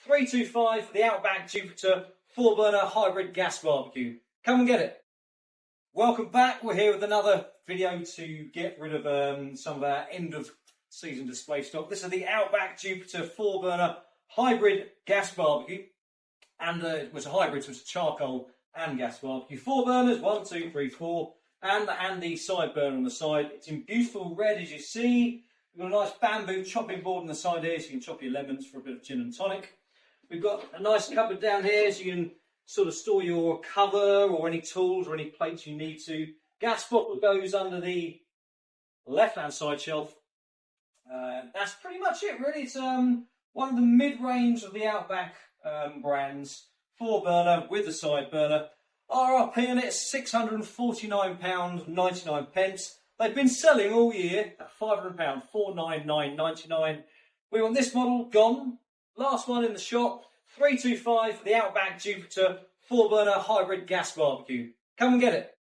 325 for the Outback Jupiter 4-burner hybrid gas barbecue. Come and get it. Welcome back. We're here with another video to get rid of some of our end of season display stock. This is the Outback Jupiter 4-burner hybrid gas barbecue. And it was a hybrid, so it's charcoal and gas barbecue. 4 burners, 1, 2, 3, 4, and the side burner on the side. It's in beautiful red, as you see. We've got a nice bamboo chopping board on the side here, so you can chop your lemons for a bit of gin and tonic. We've got a nice cupboard down here, so you can sort of store your cover or any tools or any plates you need to. Gas bottle goes under the left-hand side shelf. That's pretty much it, really. It's one of the mid-range of the Outback brands. 4-burner with the side burner. RRP on it is £649.99. They've been selling all year at £500, £499.99. We want this model gone. Last one in the shop, 325 for the Outback Jupiter 4-burner hybrid gas barbecue. Come and get it.